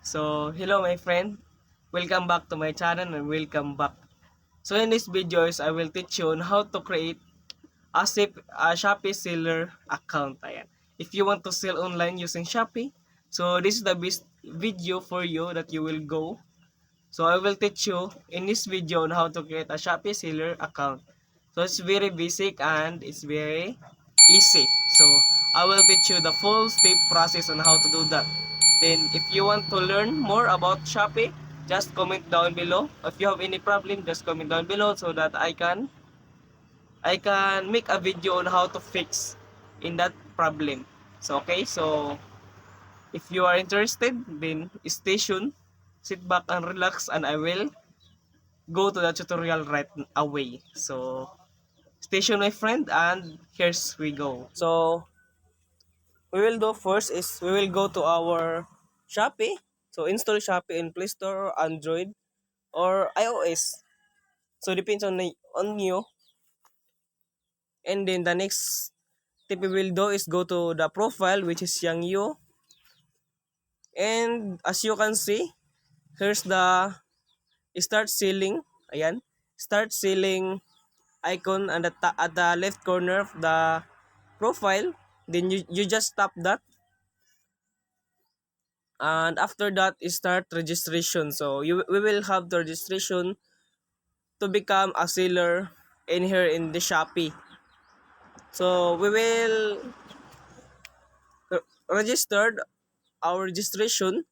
Hello my friend. Welcome back to my channel and welcome back. So in this videos, I will teach you on how to create a Shopee seller account. Ayan. If you want to sell online using Shopee, so this is the best video for you that you will go. So I will teach you in this video on how to create a Shopee seller account. So it's very basic and it's very easy. So I will teach you the full step process on how to do that. Then if you want to learn more about Shopee, just comment down below. If you have any problem, just comment down below so that I can make a video on how to fix in that problem. So if you are interested, then stay tuned, sit back and relax, and I will go to the tutorial right away. So stay tuned my friend, and here's we go. So we will do first is we will go to our Shopee. So install Shopee in Play Store or Android or iOS. So depends on you. And then the next tip we will do is go to the profile, which is Yang Yu. And as you can see, here's the start selling. Ayan. Start selling icon at the left corner of the profile. Then you just tap that, and after that is start registration. So we will have the registration to become a seller in here in the Shopee. So we will registered our registration.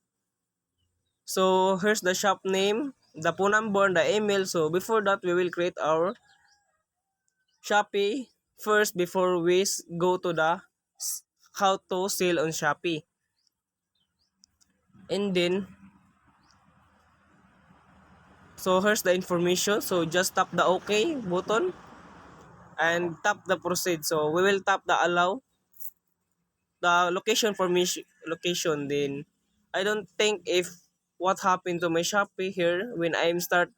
So here's the shop name, the phone number, the email. So before that we will create our Shopee first before we go to the how to sell on Shopee. And then so here's the information. So just tap the OK button and tap the proceed. So we will tap the allow the location permission location. Then I don't think if what happened to my Shopee here when I'm start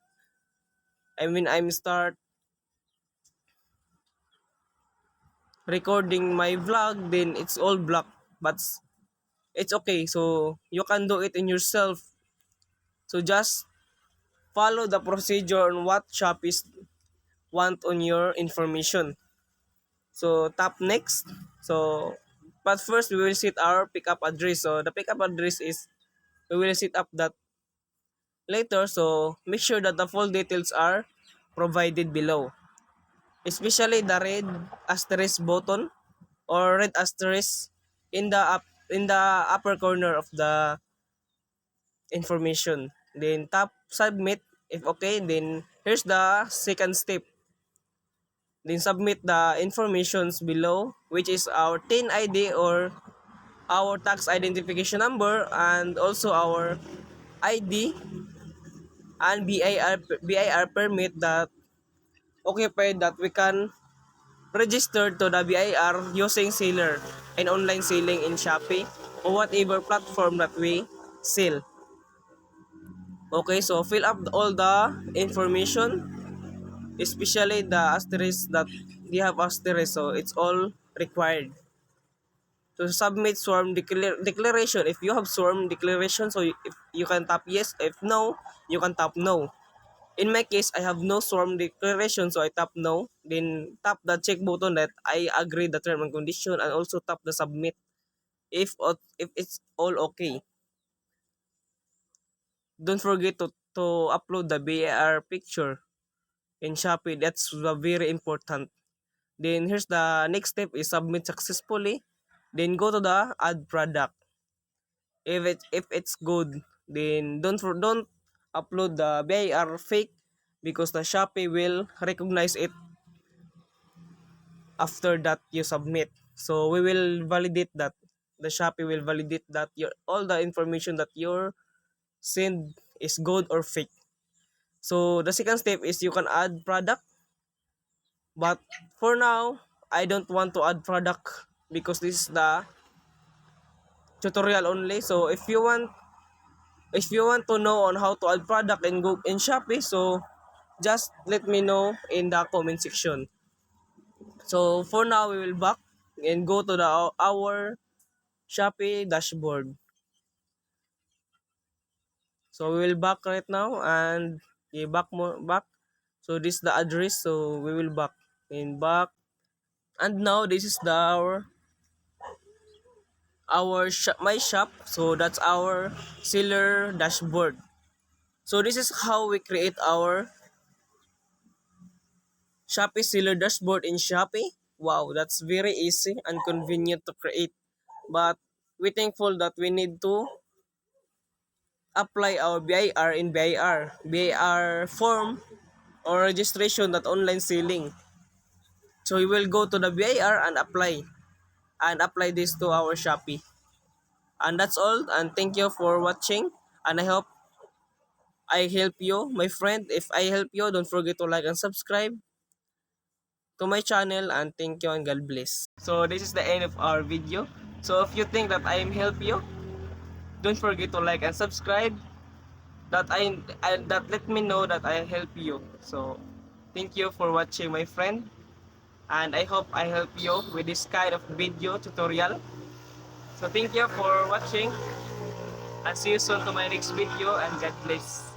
recording my vlog, then it's all blocked. But it's okay. So you can do it in yourself. So just follow the procedure on what Shopee want on your information. So tap next. So but first we will set our pickup address. So the pickup address is we will set up that later. So make sure that the full details are provided below. Especially the red asterisk button or red asterisk in the upper corner of the information. Then tap submit if okay. Then here's the second step. Then submit the informations below, which is our TIN ID or our tax identification number, and also our ID and BIR permit that occupied that we can register to the BIR using seller and online selling in Shopee or whatever platform that we sell. Okay, so fill up all the information, especially the asterisk that you have asterisk, so it's all required. To submit swarm declaration, if you have swarm declaration, so if you can tap yes. If no, you can tap no. In my case, I have no swarm declaration, so I tap no. Then tap the check button that I agree the term and condition, and also tap the submit if it's all okay. Don't forget to upload the BAR picture in Shopee. That's very important. Then here's the next step is submit successfully. Then go to the add product. If it's good, then don't upload the BAR fake, because the Shopee will recognize it after that you submit. So we will validate that. The Shopee will validate that your all the information that you're send is good or fake. So the second step is you can add product, but for now I don't want to add product because this is the tutorial only. So if you want to know on how to add product in Google in Shopee, so just let me know in the comment section. So for now we will back and go to our Shopee dashboard. So we will back right now and back more back. So this is the address. So we will back in back. And now this is our shop, my shop. So that's our seller dashboard. So this is how we create our Shopee seller dashboard in Shopee. Wow, that's very easy and convenient to create. But we thankful that we need to apply our BIR in BIR form or registration that online selling. So we will go to the BIR and apply this to our Shopee. And that's all, and thank you for watching, and I hope I help you, my friend. If I help you, don't forget to like and subscribe to my channel, and thank you and God bless. So this is the end of our video. So if you think that I am help you, don't forget to like and subscribe. That let me know that I help you. So thank you for watching, my friend, and I hope I help you with this kind of video tutorial. So thank you for watching, and see you soon to my next video, and God bless.